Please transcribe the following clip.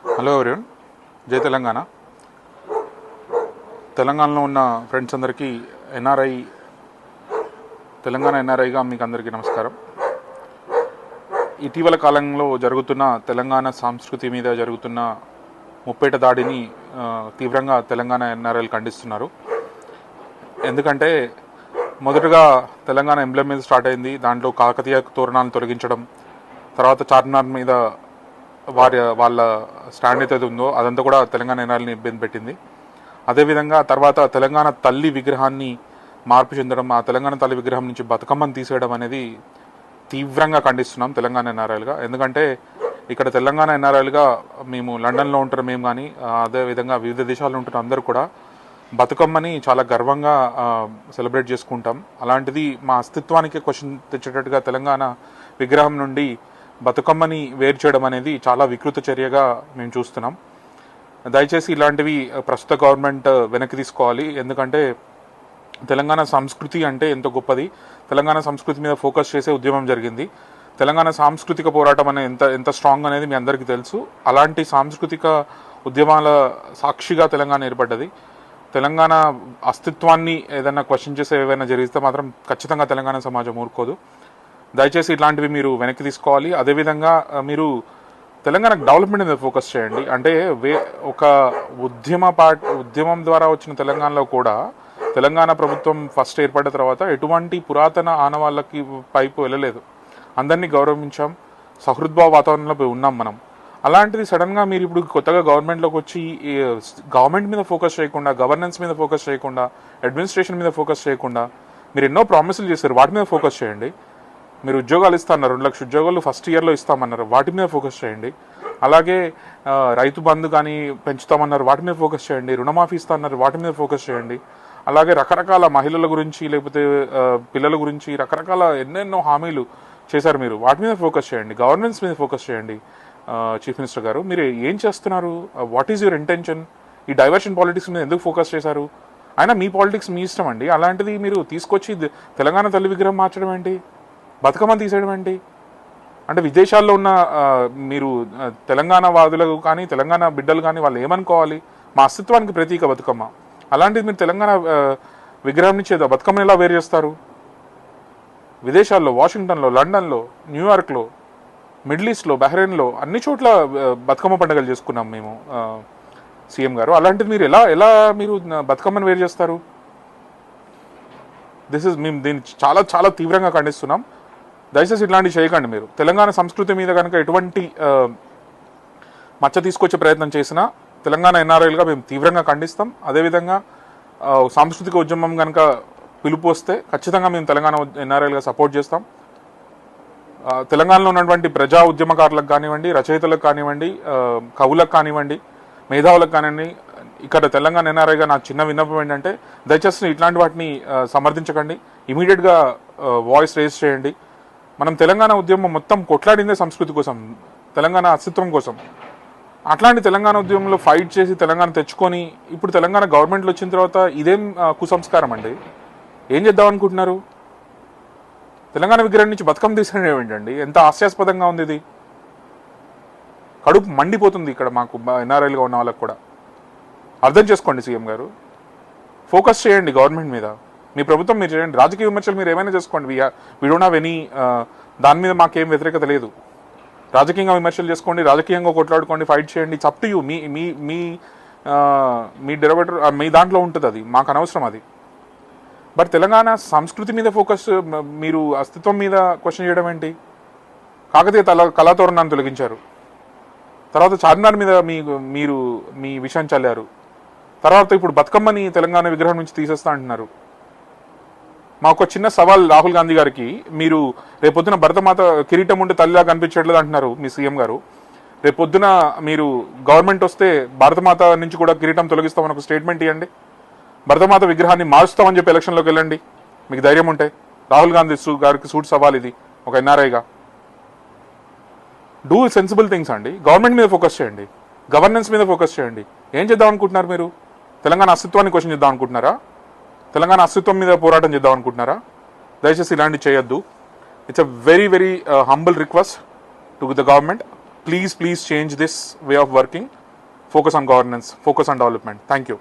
Hello everyone, జై తెలంగాణ. తెలంగాణలో ఉన్న ఫ్రెండ్స్ అందరికీ తెలంగాణ ఎన్ఆర్ఐగా మీకు అందరికీ నమస్కారం. ఇటీవల కాలంలో జరుగుతున్న తెలంగాణ సంస్కృతి మీద జరుగుతున్న ముప్పేట దాడిని తీవ్రంగా తెలంగాణ ఎన్ఆర్ఐలు ఖండిస్తున్నారు. ఎందుకంటే మొదటగా తెలంగాణ ఎంబ్లెమ్ మీద స్టార్ట్ అయింది. దాంట్లో కాకతీయ తోరణాలను తొలగించడం, తర్వాత చార్మినార్ మీద వాళ్ళ స్టాండ్ అయితే ఉందో అదంతా కూడా తెలంగాణ ఎన్ఆర్ఐని ఇబ్బంది పెట్టింది. అదేవిధంగా తర్వాత తెలంగాణ తల్లి విగ్రహాన్ని మార్పు చెందడం, ఆ తెలంగాణ తల్లి విగ్రహం నుంచి బతుకమ్మను తీసేయడం అనేది తీవ్రంగా ఖండిస్తున్నాం తెలంగాణ ఎన్ఆర్ఐలుగా. ఎందుకంటే ఇక్కడ తెలంగాణ ఎన్ఆర్ఐలుగా మేము లండన్లో ఉంటున్న మేము కానీ, అదేవిధంగా వివిధ దేశాల్లో ఉంటున్న అందరూ కూడా బతుకమ్మని చాలా గర్వంగా సెలబ్రేట్ చేసుకుంటాం. అలాంటిది మా అస్తిత్వానికి క్వశ్చన్ తెచ్చేటట్టుగా తెలంగాణ విగ్రహం నుండి బతుకమ్మని వేరు చేయడం అనేది చాలా వికృత చర్యగా మేము చూస్తున్నాం. దయచేసి ఇలాంటివి ప్రస్తుత గవర్నమెంట్ వెనక్కి తీసుకోవాలి. ఎందుకంటే తెలంగాణ సంస్కృతి అంటే ఎంతో గొప్పది. తెలంగాణ సంస్కృతి మీద ఫోకస్ చేసే ఉద్యమం జరిగింది. తెలంగాణ సాంస్కృతిక పోరాటం అనేది ఎంత స్ట్రాంగ్ అనేది మీ అందరికీ తెలుసు. అలాంటి సాంస్కృతిక ఉద్యమాల సాక్షిగా తెలంగాణ ఏర్పడ్డది. తెలంగాణ అస్తిత్వాన్ని ఏదైనా క్వశ్చన్ చేసే ఏవైనా జరిగితే మాత్రం ఖచ్చితంగా తెలంగాణ సమాజం ఊరుకోదు. దయచేసి ఇట్లాంటివి మీరు వెనక్కి తీసుకోవాలి. అదేవిధంగా మీరు తెలంగాణ డెవలప్మెంట్ మీద ఫోకస్ చేయండి. అంటే ఒక ఉద్యమం ద్వారా వచ్చిన తెలంగాణలో కూడా తెలంగాణ ప్రభుత్వం ఫస్ట్ ఏర్పడిన తర్వాత ఎటువంటి పురాతన ఆనవాళ్ళకి పైపు వెళ్ళలేదు. అందరినీ గౌరవించాం, సహృద్భావ వాతావరణంలో ఉన్నాం మనం. అలాంటిది సడన్గా మీరు ఇప్పుడు కొత్తగా గవర్నమెంట్లోకి వచ్చి గవర్నమెంట్ మీద ఫోకస్ చేయకుండా, గవర్నెన్స్ మీద ఫోకస్ చేయకుండా, అడ్మినిస్ట్రేషన్ మీద ఫోకస్ చేయకుండా మీరు ఎన్నో ప్రామిసులు చేశారు, వాటి మీద ఫోకస్ చేయండి. మీరు ఉద్యోగాలు ఇస్తామన్నారు, 2 లక్షల ఉద్యోగాలు ఫస్ట్ ఇయర్లో ఇస్తామన్నారు, వాటి మీద ఫోకస్ చేయండి. అలాగే రైతు బంధు కానీ పెంచుతామన్నారు, వాటి మీద ఫోకస్ చేయండి. రుణమాఫీ ఇస్తామన్నారు, వాటి మీద ఫోకస్ చేయండి. అలాగే రకరకాల మహిళల గురించి లేకపోతే పిల్లల గురించి రకరకాల ఎన్నెన్నో హామీలు చేశారు మీరు, వాటి మీద ఫోకస్ చేయండి. గవర్నెన్స్ మీద ఫోకస్ చేయండి. చీఫ్ మినిస్టర్ గారు, మీరు ఏం చేస్తున్నారు? What is your intention? ఈ డైవర్షన్ పాలిటిక్స్ మీద ఎందుకు ఫోకస్ చేశారు? అయినా మీ పాలిటిక్స్ మీ ఇష్టం అండి. అలాంటిది మీరు తీసుకొచ్చి తెలంగాణ తల్లి విగ్రహం మార్చడం ఏంటి, బతుకమ్మని తీసేయడం ఏంటి? అంటే విదేశాల్లో ఉన్న మీరు తెలంగాణ వాదులకు కానీ తెలంగాణ బిడ్డలు కానీ వాళ్ళు ఏమనుకోవాలి? మా అస్తిత్వానికి ప్రతీక బతుకమ్మ. అలాంటిది మీరు తెలంగాణ విగ్రహం నుంచి బతుకమ్మని ఎలా వేరు చేస్తారు? విదేశాల్లో, వాషింగ్టన్లో, లండన్లో, న్యూయార్క్లో, మిడిల్ ఈస్ట్లో, బహ్రెయిన్లో అన్ని చోట్ల బతుకమ్మ పండుగలు చేసుకున్నాం మేము సీఎం గారు. అలాంటిది మీరు ఎలా మీరు బతుకమ్మని వేరు చేస్తారు? మేము దీన్ని చాలా చాలా తీవ్రంగా ఖండిస్తున్నాం. దయచేసి ఇట్లాంటివి చేయకండి. మీరు తెలంగాణ సంస్కృతి మీద కనుక ఎటువంటి మచ్చ తీసుకొచ్చే ప్రయత్నం చేసినా తెలంగాణ ఎన్ఆర్ఐలుగా మేము తీవ్రంగా ఖండిస్తాం. అదేవిధంగా సాంస్కృతిక ఉద్యమం కనుక పిలుపు వస్తే ఖచ్చితంగా మేము తెలంగాణ ఎన్ఆర్ఐలుగా సపోర్ట్ చేస్తాం. తెలంగాణలో ఉన్నటువంటి ప్రజా ఉద్యమకారులకు కానివ్వండి, రచయితలకు కానివ్వండి, కవులకు కానివ్వండి, మేధావులకు కానివ్వండి, ఇక్కడ తెలంగాణ ఎన్ఆర్ఐగా నా చిన్న విన్నపం ఏంటంటే దయచేసి ఇట్లాంటి వాటిని సమర్థించకండి. ఇమీడియట్గా వాయిస్ రేజ్ చేయండి. మనం తెలంగాణ ఉద్యమం మొత్తం కొట్లాడిందే సంస్కృతి కోసం, తెలంగాణ అస్తిత్వం కోసం. అట్లాంటి తెలంగాణ ఉద్యమంలో ఫైట్ చేసి తెలంగాణ తెచ్చుకొని ఇప్పుడు తెలంగాణ గవర్నమెంట్లో వచ్చిన తర్వాత ఇదేం కుసంస్కారం అండి? ఏం చేద్దాం అనుకుంటున్నారు? తెలంగాణ విగ్రహం నుంచి బతుకమ్మ తీసేయడం ఏమిటండి? ఎంత హాస్యాస్పదంగా ఉంది ఇది. కడుపు మండిపోతుంది ఇక్కడ మాకు ఎన్ఆర్ఐలుగా ఉన్న వాళ్ళకి కూడా. అర్థం చేసుకోండి సీఎం గారు. ఫోకస్ చేయండి గవర్నమెంట్ మీద. మీ ప్రభుత్వం మీరు చేయండి. రాజకీయ విమర్శలు మీరు ఏమైనా చేసుకోండి. వీ డోంట్ హ్యావ్ ఎనీ, దాని మీద మాకేం వ్యతిరేకత లేదు. రాజకీయంగా విమర్శలు చేసుకోండి, రాజకీయంగా కొట్లాడుకోండి, ఫైట్ చేయండి. It's up to you. మీ డెరివేటర్ మీ దాంట్లో ఉంటుంది, అది మాకు అనవసరం అది. బట్ తెలంగాణ సంస్కృతి మీద ఫోకస్, మీరు అస్తిత్వం మీద క్వశ్చన్ చేయడం ఏంటి? కాకతీయ కళాతోరణాన్ని తొలగించారు, తర్వాత చార్మినార్ మీద మీరు మీ విషయం చల్లారు, తర్వాత ఇప్పుడు బతుకమ్మని తెలంగాణ విగ్రహం నుంచి తీసేస్తా అంటున్నారు. మాకు ఒక చిన్న సవాల్ రాహుల్ గాంధీ గారికి, మీరు రేపొద్దున భరతమాత కిరీటం ఉంటే తల్లిలా కనిపించట్లేదు అంటున్నారు మీ సీఎం గారు. రేపొద్దున మీరు గవర్నమెంట్ వస్తే భారతమాత నుంచి కూడా కిరీటం తొలగిస్తామని ఒక స్టేట్మెంట్ ఇవ్వండి. భరతమాత విగ్రహాన్ని మారుస్తామని చెప్పి ఎలక్షన్లోకి వెళ్ళండి, మీకు ధైర్యం ఉంటే. రాహుల్ గాంధీ గారికి సూట్ సవాల్ ఇది ఒక ఎన్ఆర్ఐగా. డూ సెన్సిబుల్ థింగ్స్ అండి. గవర్నమెంట్ మీద ఫోకస్ చేయండి, గవర్నెన్స్ మీద ఫోకస్ చేయండి. ఏం చేద్దాం అనుకుంటున్నారు మీరు? తెలంగాణ అస్తిత్వాన్ని క్వశ్చన్ చేద్దాం అనుకుంటున్నారా? తెలంగాణ అస్తిత్వం మీద పోరాటం చేద్దాం అనుకుంటున్నారా? దయచేసి ఇలాంటివి చేయొద్దు. It's a very very humble request to the government. please change this way of working. Focus on governance, focus on development. Thank you.